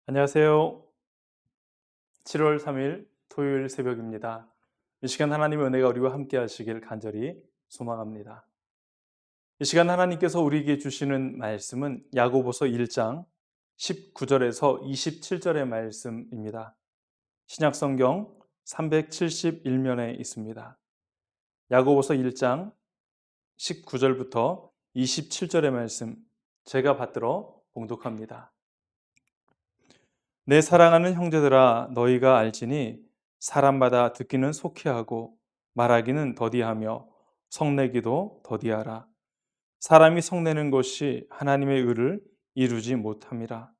안녕하세요. 7월 3일 토요일 새벽입니다. 이 시간 하나님의 은혜가 우리와 함께 하시길 간절히 소망합니다. 이 시간 하나님께서 우리에게 주시는 말씀은 야고보서 1장 19절에서 27절의 말씀입니다. 신약성경 371면에 있습니다. 야고보서 1장 19절부터 27절의 말씀 제가 받들어 봉독합니다. 내 사랑하는 형제들아 너희가 알지니 사람마다 듣기는 속히하고 말하기는 더디하며 성내기도 더디하라. 사람이 성내는 것이 하나님의 의를 이루지 못함이라.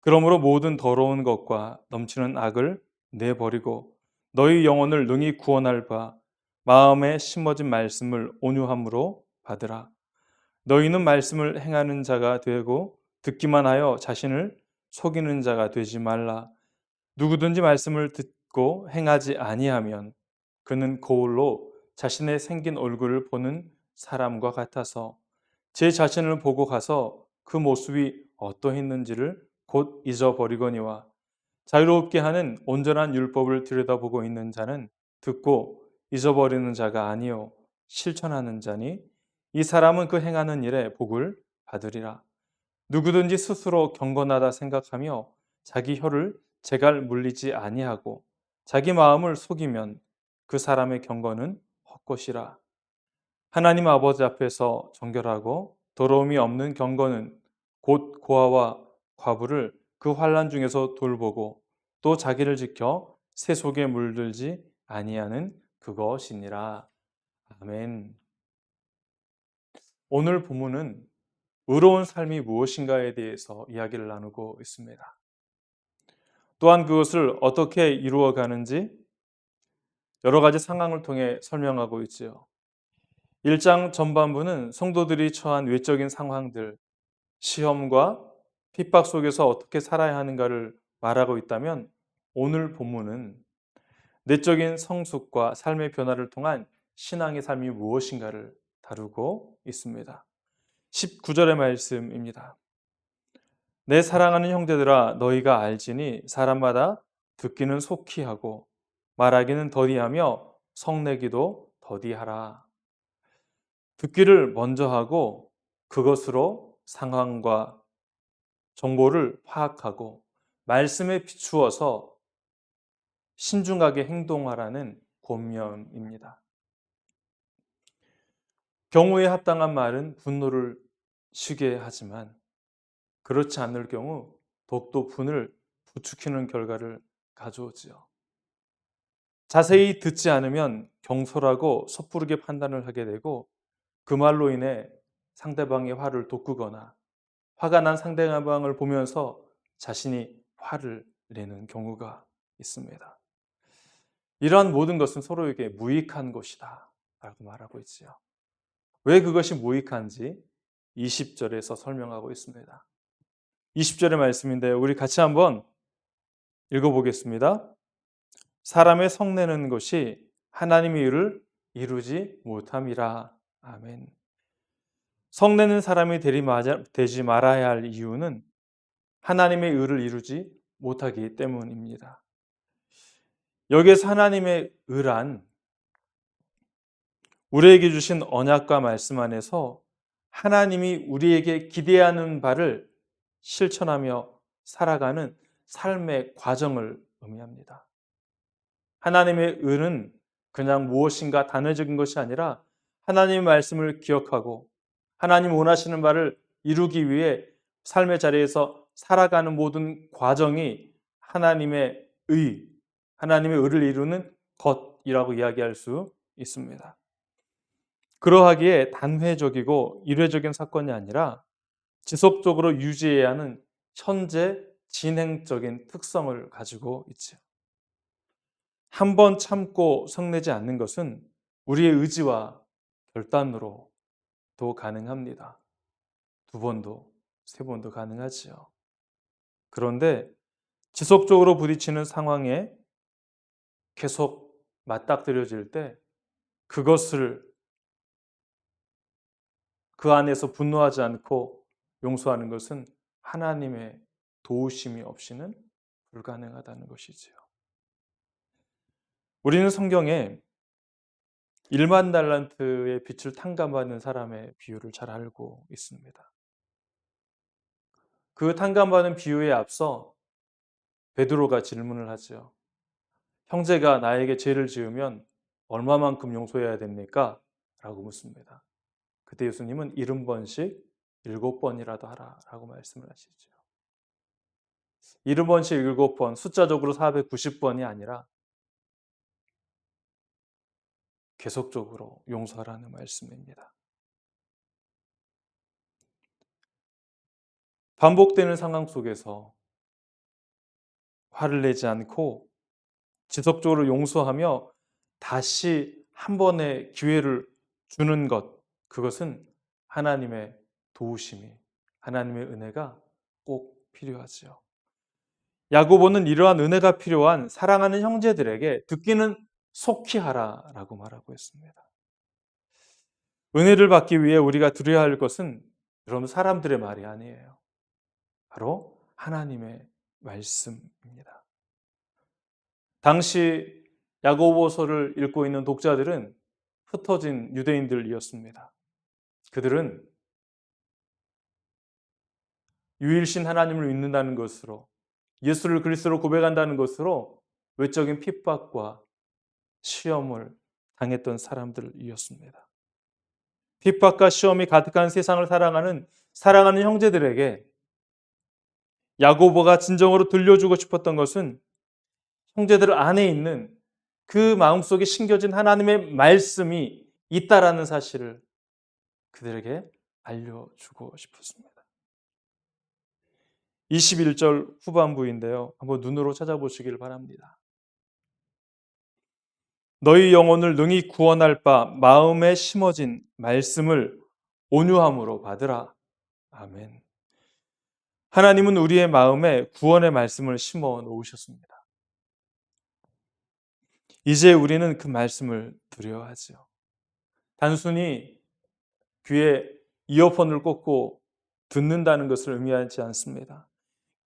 그러므로 모든 더러운 것과 넘치는 악을 내버리고 너희 영혼을 능히 구원할 바 마음에 심어진 말씀을 온유함으로 받으라. 너희는 말씀을 행하는 자가 되고 듣기만 하여 자신을 속이는 자가 되지 말라. 누구든지 말씀을 듣고 행하지 아니하면 그는 거울로 자신의 생긴 얼굴을 보는 사람과 같아서 제 자신을 보고 가서 그 모습이 어떠했는지를 곧 잊어버리거니와 자유롭게 하는 온전한 율법을 들여다보고 있는 자는 듣고 잊어버리는 자가 아니요 실천하는 자니 이 사람은 그 행하는 일에 복을 받으리라. 누구든지 스스로 경건하다 생각하며 자기 혀를 제갈 물리지 아니하고 자기 마음을 속이면 그 사람의 경건은 헛것이라. 하나님 아버지 앞에서 정결하고 더러움이 없는 경건은 곧 고아와 과부를 그 환난 중에서 돌보고 또 자기를 지켜 새 속에 물들지 아니하는 그것이니라. 아멘. 오늘 본문은 의로운 삶이 무엇인가에 대해서 이야기를 나누고 있습니다. 또한 그것을 어떻게 이루어가는지 여러 가지 상황을 통해 설명하고 있지요. 1장 전반부는 성도들이 처한 외적인 상황들, 시험과 핍박 속에서 어떻게 살아야 하는가를 말하고 있다면 오늘 본문은 내적인 성숙과 삶의 변화를 통한 신앙의 삶이 무엇인가를 다루고 있습니다. 19절의 말씀입니다. 내 사랑하는 형제들아 너희가 알지니 사람마다 듣기는 속히 하고 말하기는 더디하며 성내기도 더디하라. 듣기를 먼저 하고 그것으로 상황과 정보를 파악하고 말씀에 비추어서 신중하게 행동하라는 권면입니다. 경우에 합당한 말은 분노를 쉬게 하지만 그렇지 않을 경우 더욱더 분을 부추기는 결과를 가져오지요. 자세히 듣지 않으면 경솔하고 섣부르게 판단을 하게 되고 그 말로 인해 상대방의 화를 돋구거나 화가 난 상대방을 보면서 자신이 화를 내는 경우가 있습니다. 이러한 모든 것은 서로에게 무익한 것이다 라고 말하고 있지요. 왜 그것이 무익한지 20절에서 설명하고 있습니다. 20절의 말씀인데 우리 같이 한번 읽어보겠습니다. 사람의 성내는 것이 하나님의 의를 이루지 못함이라. 아멘. 성내는 사람이 되지 말아야 할 이유는 하나님의 의를 이루지 못하기 때문입니다. 여기에서 하나님의 의란 우리에게 주신 언약과 말씀 안에서 하나님이 우리에게 기대하는 바를 실천하며 살아가는 삶의 과정을 의미합니다. 하나님의 의는 그냥 무엇인가 단회적인 것이 아니라 하나님의 말씀을 기억하고 하나님 원하시는 바를 이루기 위해 삶의 자리에서 살아가는 모든 과정이 하나님의 의, 하나님의 의를 이루는 것이라고 이야기할 수 있습니다. 그러하기에 단회적이고 일회적인 사건이 아니라 지속적으로 유지해야 하는 현재 진행적인 특성을 가지고 있죠. 한 번 참고 성내지 않는 것은 우리의 의지와 결단으로도 가능합니다. 두 번도, 세 번도 가능하지요. 그런데 지속적으로 부딪히는 상황에 계속 맞닥뜨려질 때 그것을 그 안에서 분노하지 않고 용서하는 것은 하나님의 도우심이 없이는 불가능하다는 것이지요. 우리는 성경에 1만 달란트의 빚을 탕감받는 사람의 비유를 잘 알고 있습니다. 그 탕감받은 비유에 앞서 베드로가 질문을 하죠. 형제가 나에게 죄를 지으면 얼마만큼 용서해야 됩니까? 라고 묻습니다. 그때 예수님은 70번씩 7번이라도 하라 라고 말씀을 하시죠. 70번씩 7번, 숫자적으로 490번이 아니라 계속적으로 용서하라는 말씀입니다. 반복되는 상황 속에서 화를 내지 않고 지속적으로 용서하며 다시 한 번의 기회를 주는 것, 그것은 하나님의 도우심이, 하나님의 은혜가 꼭 필요하지요. 야고보는 이러한 은혜가 필요한 사랑하는 형제들에게 듣기는 속히 하라라고 말하고 있습니다. 은혜를 받기 위해 우리가 들어야 할 것은 여러분 사람들의 말이 아니에요. 바로 하나님의 말씀입니다. 당시 야고보서를 읽고 있는 독자들은 흩어진 유대인들이었습니다. 그들은 유일신 하나님을 믿는다는 것으로 예수를 그리스도로 고백한다는 것으로 외적인 핍박과 시험을 당했던 사람들이었습니다. 핍박과 시험이 가득한 세상을 사랑하는 형제들에게 야고보가 진정으로 들려주고 싶었던 것은 형제들 안에 있는 그 마음속에 심겨진 하나님의 말씀이 있다라는 사실을 그들에게 알려주고 싶었습니다. 21절 후반부인데요. 한번 눈으로 찾아보시길 바랍니다. 너희 영혼을 능히 구원할 바 마음에 심어진 말씀을 온유함으로 받으라. 아멘. 하나님은 우리의 마음에 구원의 말씀을 심어 놓으셨습니다. 이제 우리는 그 말씀을 두려워하죠. 단순히 귀에 이어폰을 꽂고 듣는다는 것을 의미하지 않습니다.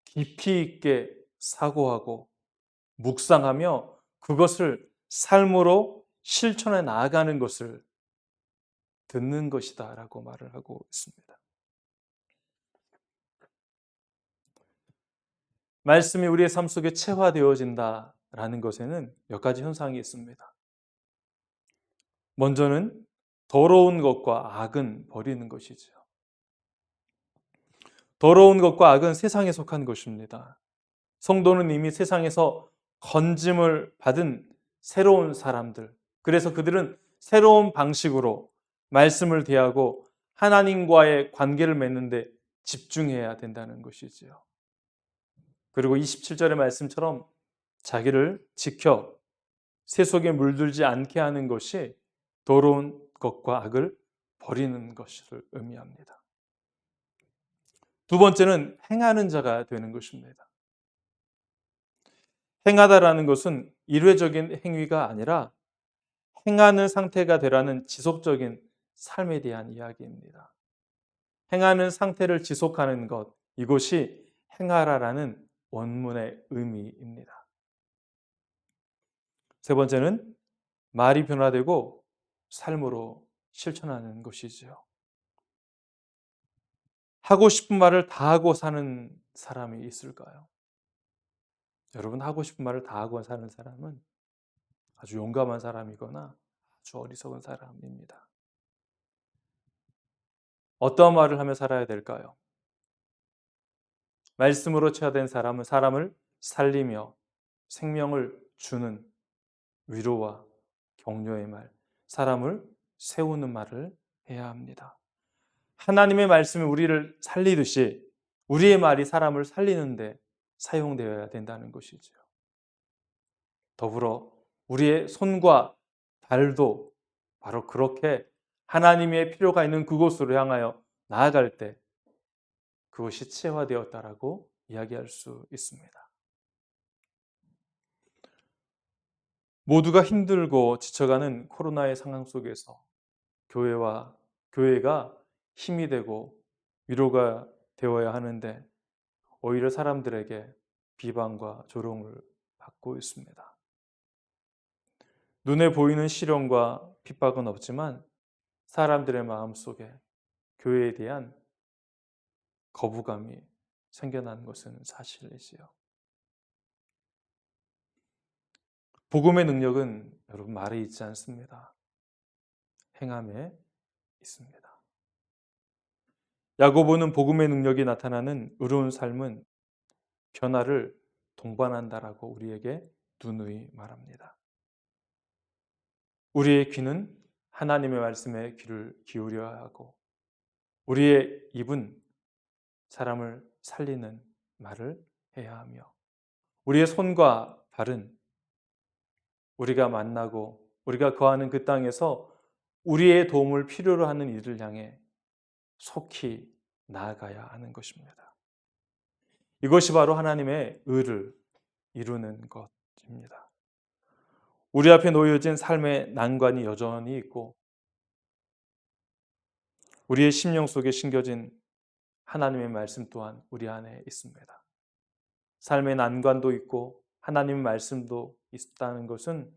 깊이 있게 사고하고 묵상하며 그것을 삶으로 실천해 나아가는 것을 듣는 것이다 라고 말을 하고 있습니다. 말씀이 우리의 삶 속에 체화되어진다라는 것에는 몇 가지 현상이 있습니다. 먼저는 더러운 것과 악은 버리는 것이죠. 더러운 것과 악은 세상에 속한 것입니다. 성도는 이미 세상에서 건짐을 받은 새로운 사람들, 그래서 그들은 새로운 방식으로 말씀을 대하고 하나님과의 관계를 맺는데 집중해야 된다는 것이지요. 그리고 27절의 말씀처럼 자기를 지켜 세속에 물들지 않게 하는 것이 더러운 것과 악을 버리는 것을 의미합니다. 두 번째는 행하는 자가 되는 것입니다. 행하다라는 것은 일회적인 행위가 아니라 행하는 상태가 되라는 지속적인 삶에 대한 이야기입니다. 행하는 상태를 지속하는 것, 이것이 행하라라는 원문의 의미입니다. 세 번째는 말이 변화되고 삶으로 실천하는 것이지요. 하고 싶은 말을 다 하고 사는 사람이 있을까요? 여러분, 하고 싶은 말을 다 하고 사는 사람은 아주 용감한 사람이거나 아주 어리석은 사람입니다. 어떤 말을 하며 살아야 될까요? 말씀으로 체화된 사람은 사람을 살리며 생명을 주는 위로와 격려의 말, 사람을 세우는 말을 해야 합니다. 하나님의 말씀이 우리를 살리듯이 우리의 말이 사람을 살리는데 사용되어야 된다는 것이죠. 더불어 우리의 손과 발도 바로 그렇게 하나님의 필요가 있는 그곳으로 향하여 나아갈 때 그것이 체화되었다라고 이야기할 수 있습니다. 모두가 힘들고 지쳐가는 코로나의 상황 속에서 교회가 힘이 되고 위로가 되어야 하는데 오히려 사람들에게 비방과 조롱을 받고 있습니다. 눈에 보이는 시련과 핍박은 없지만 사람들의 마음속에 교회에 대한 거부감이 생겨나는 것은 사실이지요. 복음의 능력은 여러분 말에 있지 않습니다. 행함에 있습니다. 야고보는 복음의 능력이 나타나는 의로운 삶은 변화를 동반한다라고 우리에게 누누이 말합니다. 우리의 귀는 하나님의 말씀에 귀를 기울여야 하고 우리의 입은 사람을 살리는 말을 해야 하며 우리의 손과 발은 우리가 만나고 우리가 거하는 그 땅에서 우리의 도움을 필요로 하는 이들을 향해 속히 나아가야 하는 것입니다. 이것이 바로 하나님의 의를 이루는 것입니다. 우리 앞에 놓여진 삶의 난관이 여전히 있고 우리의 심령 속에 심겨진 하나님의 말씀 또한 우리 안에 있습니다. 삶의 난관도 있고 하나님의 말씀도 있다는 것은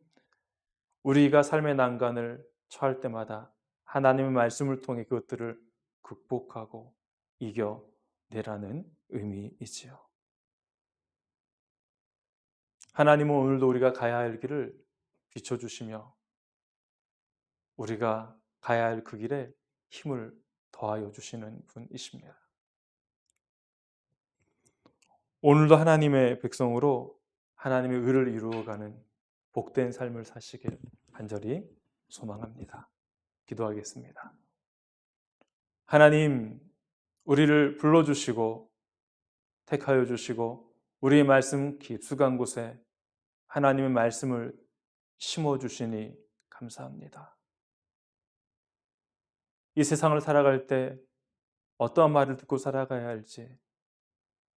우리가 삶의 난관을 처할 때마다 하나님의 말씀을 통해 그것들을 극복하고 이겨내라는 의미이지요. 하나님은 오늘도 우리가 가야 할 길을 비춰주시며 우리가 가야 할 그 길에 힘을 더하여 주시는 분이십니다. 오늘도 하나님의 백성으로 하나님의 의를 이루어가는 복된 삶을 사시길 간절히 소망합니다. 기도하겠습니다. 하나님, 우리를 불러주시고 택하여 주시고 우리의 말씀 깊숙한 곳에 하나님의 말씀을 심어주시니 감사합니다. 이 세상을 살아갈 때 어떠한 말을 듣고 살아가야 할지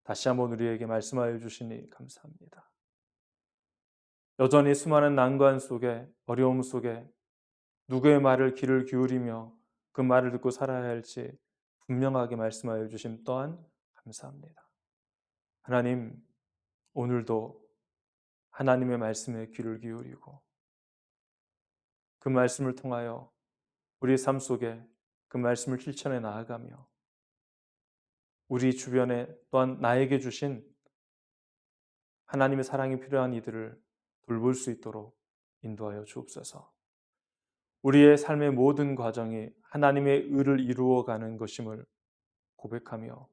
다시 한번 우리에게 말씀하여 주시니 감사합니다. 여전히 수많은 난관 속에 어려움 속에 누구의 말을 귀를 기울이며 그 말을 듣고 살아야 할지 분명하게 말씀하여 주심 또한 감사합니다. 하나님, 오늘도 하나님의 말씀에 귀를 기울이고 그 말씀을 통하여 우리 삶 속에 그 말씀을 실천해 나아가며 우리 주변에 또한 나에게 주신 하나님의 사랑이 필요한 이들을 돌볼 수 있도록 인도하여 주옵소서. 우리의 삶의 모든 과정이 하나님의 의를 이루어가는 것임을 고백하며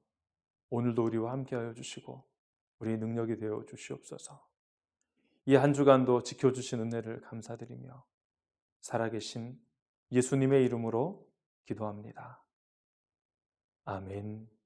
오늘도 우리와 함께하여 주시고 우리의 능력이 되어 주시옵소서. 이 한 주간도 지켜주신 은혜를 감사드리며 살아계신 예수님의 이름으로 기도합니다. 아멘.